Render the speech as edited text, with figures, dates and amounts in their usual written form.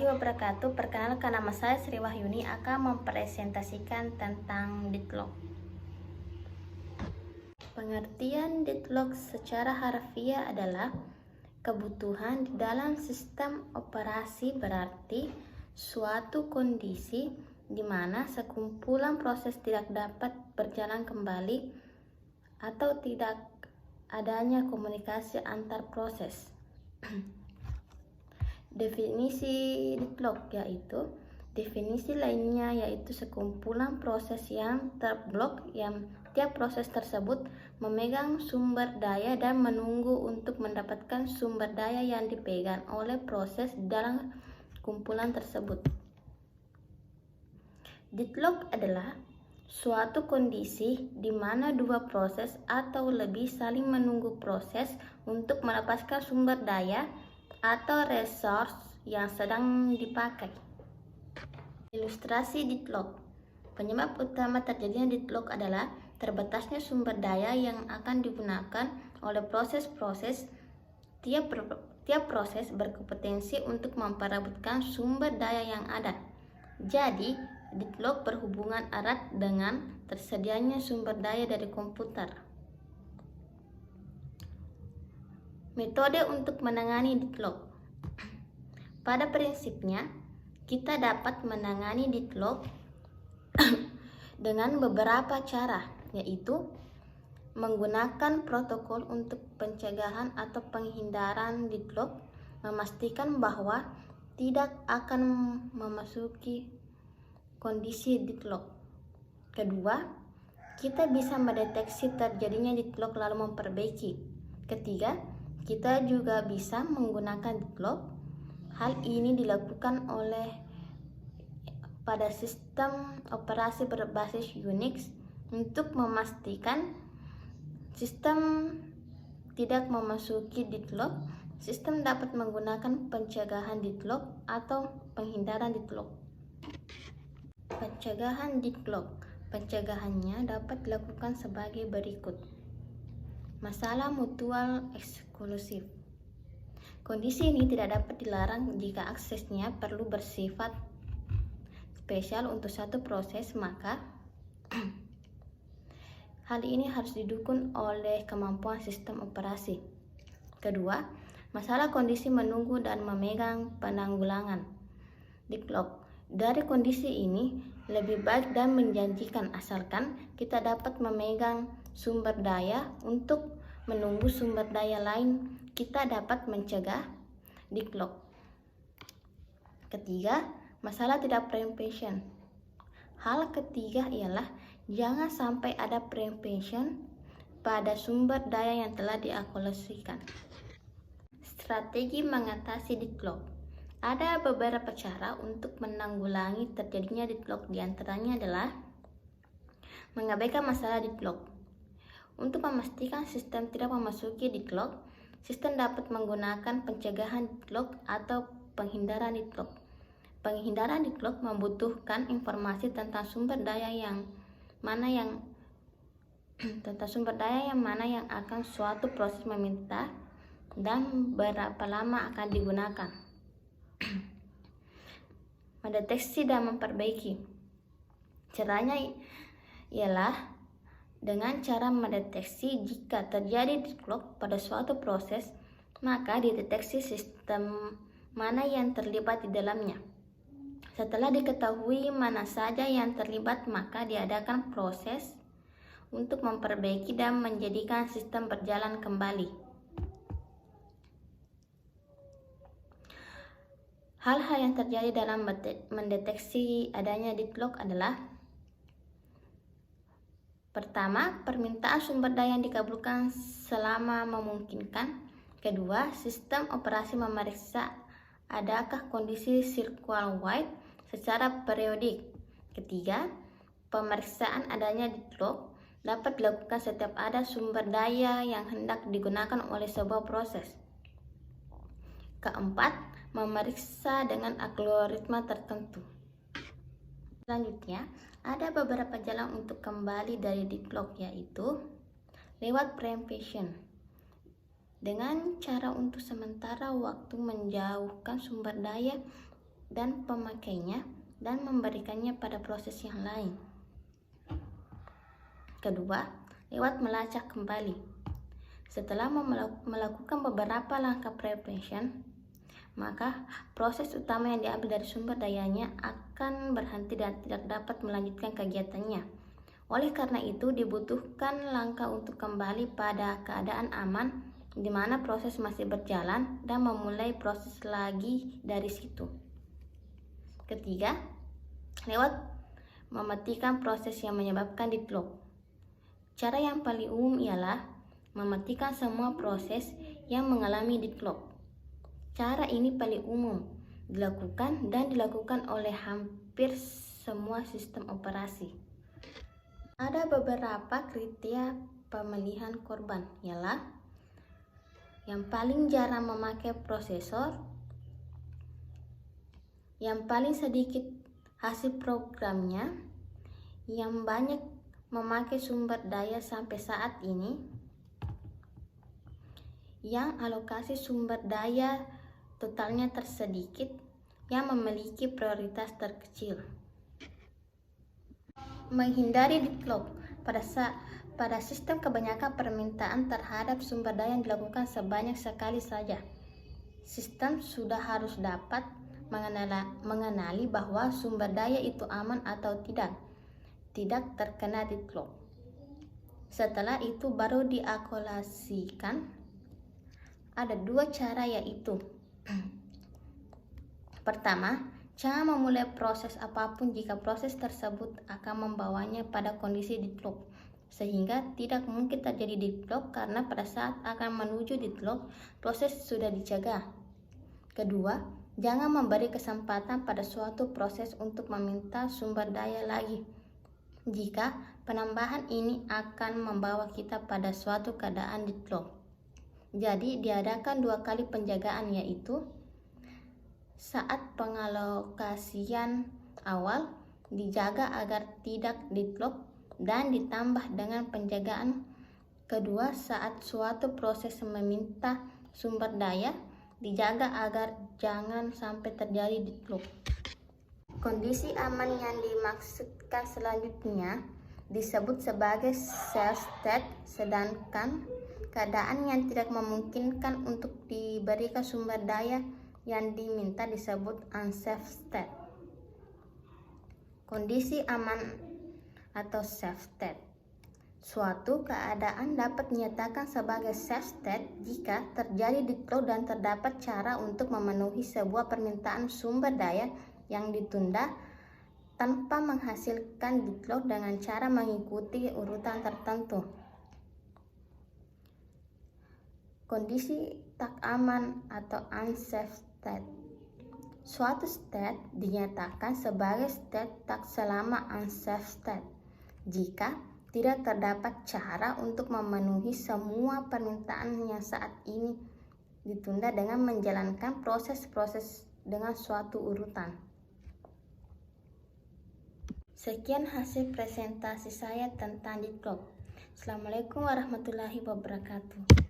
wabarakatuh. Perkenalkan, nama saya Sri Wahyuni akan mempresentasikan tentang deadlock. Pengertian deadlock secara harfiah adalah kebutuhan di dalam sistem operasi, berarti suatu kondisi di mana sekumpulan proses tidak dapat berjalan kembali atau tidak adanya komunikasi antar proses. Definisi deadlock definisi lainnya yaitu sekumpulan proses yang terblok, yang tiap proses tersebut memegang sumber daya dan menunggu untuk mendapatkan sumber daya yang dipegang oleh proses dalam kumpulan tersebut. Deadlock adalah suatu kondisi di mana dua proses atau lebih saling menunggu proses untuk melepaskan sumber daya atau resource yang sedang dipakai. Ilustrasi deadlock. Penyebab utama terjadinya deadlock adalah terbatasnya sumber daya yang akan digunakan oleh proses-proses. Tiap proses berkompetensi untuk memperebutkan sumber daya yang ada. Jadi, deadlock berhubungan erat dengan tersedianya sumber daya dari komputer. Metode untuk menangani deadlock. Pada prinsipnya, kita dapat menangani deadlock dengan beberapa cara, yaitu menggunakan protokol untuk pencegahan atau penghindaran deadlock, memastikan bahwa tidak akan memasuki kondisi deadlock. Kedua, kita bisa mendeteksi terjadinya deadlock lalu memperbaiki. Ketiga, kita juga bisa menggunakan deadlock. Hal ini dilakukan pada sistem operasi berbasis Unix untuk memastikan sistem tidak memasuki deadlock. Sistem dapat menggunakan pencegahan deadlock atau penghindaran deadlock. Pencegahan deadlock. Pencegahannya dapat dilakukan sebagai berikut. Masalah mutual eksklusif. Kondisi ini tidak dapat dilarang jika aksesnya perlu bersifat spesial untuk satu proses, maka hal ini harus didukung oleh kemampuan sistem operasi. Kedua, masalah kondisi menunggu dan memegang penanggulangan deadlock. Dari kondisi ini lebih baik dan menjanjikan asalkan kita dapat memegang sumber daya. Untuk menunggu sumber daya lain, kita dapat mencegah deadlock. Ketiga, masalah tidak preemption. Hal ketiga ialah jangan sampai ada preemption pada sumber daya yang telah dialokasikan. Strategi mengatasi deadlock. Ada beberapa cara untuk menanggulangi terjadinya deadlock, diantaranya adalah mengabaikan masalah deadlock. Untuk memastikan sistem tidak memasuki deadlock, sistem dapat menggunakan pencegahan deadlock atau penghindaran deadlock. Penghindaran deadlock membutuhkan informasi tentang sumber daya yang mana yang akan suatu proses meminta dan berapa lama akan digunakan. Mendeteksi dan memperbaiki. Caranya ialah dengan cara mendeteksi jika terjadi deadlock pada suatu proses, maka dideteksi sistem mana yang terlibat di dalamnya. Setelah diketahui mana saja yang terlibat, maka diadakan proses untuk memperbaiki dan menjadikan sistem berjalan kembali. Hal-hal yang terjadi dalam mendeteksi adanya deadlock adalah: pertama, permintaan sumber daya yang dikabulkan selama memungkinkan. Kedua, sistem operasi memeriksa adakah kondisi circle-wide secara periodik. Ketiga, pemeriksaan adanya deadlock dapat dilakukan setiap ada sumber daya yang hendak digunakan oleh sebuah proses. Keempat, memeriksa dengan algoritma tertentu. Selanjutnya, ada beberapa jalan untuk kembali dari deadlock, yaitu lewat preemption. Dengan cara untuk sementara waktu menjauhkan sumber daya dan pemakainya dan memberikannya pada proses yang lain. Kedua, lewat melacak kembali. Setelah melakukan beberapa langkah preparation, maka proses utama yang diambil dari sumber dayanya akan berhenti dan tidak dapat melanjutkan kegiatannya. Oleh karena itu, dibutuhkan langkah untuk kembali pada keadaan aman, di mana proses masih berjalan dan memulai proses lagi dari situ. Ketiga, lewat mematikan proses yang menyebabkan deadlock. Cara yang paling umum ialah mematikan semua proses yang mengalami deadlock. Cara ini paling umum dilakukan dan dilakukan oleh hampir semua sistem operasi. Ada beberapa kriteria pemilihan korban, ialah yang paling jarang memakai prosesor, yang paling sedikit hasil programnya, yang banyak memakai sumber daya sampai saat ini, yang alokasi sumber daya totalnya tersedikit, yang memiliki prioritas terkecil. Menghindari deadlock. Pada sistem kebanyakan permintaan terhadap sumber daya yang dilakukan sebanyak sekali saja. Sistem sudah harus dapat mengenali bahwa sumber daya itu aman atau tidak terkena deadlock. Setelah itu baru dialokasikan. Ada dua cara, yaitu pertama, jangan memulai proses apapun jika proses tersebut akan membawanya pada kondisi deadlock, sehingga tidak mungkin terjadi deadlock karena pada saat akan menuju deadlock, proses sudah dijaga. Kedua, jangan memberi kesempatan pada suatu proses untuk meminta sumber daya lagi, jika penambahan ini akan membawa kita pada suatu keadaan deadlock. Jadi diadakan dua kali penjagaan, yaitu saat pengalokasian awal dijaga agar tidak deadlock, dan ditambah dengan penjagaan kedua saat suatu proses meminta sumber daya, dijaga agar jangan sampai terjadi deadlock. Kondisi aman yang dimaksudkan selanjutnya disebut sebagai safe state, sedangkan keadaan yang tidak memungkinkan untuk diberikan sumber daya yang diminta disebut unsafe state. Kondisi aman atau safe state. Suatu keadaan dapat dinyatakan sebagai safe state jika terjadi deadlock dan terdapat cara untuk memenuhi sebuah permintaan sumber daya yang ditunda tanpa menghasilkan deadlock dengan cara mengikuti urutan tertentu. Kondisi tak aman atau unsafe state. Suatu state dinyatakan sebagai state tak selama unsafe state jika tidak terdapat cara untuk memenuhi semua permintaan yang saat ini ditunda dengan menjalankan proses-proses dengan suatu urutan. Sekian hasil presentasi saya tentang deadlock. Assalamualaikum warahmatullahi wabarakatuh.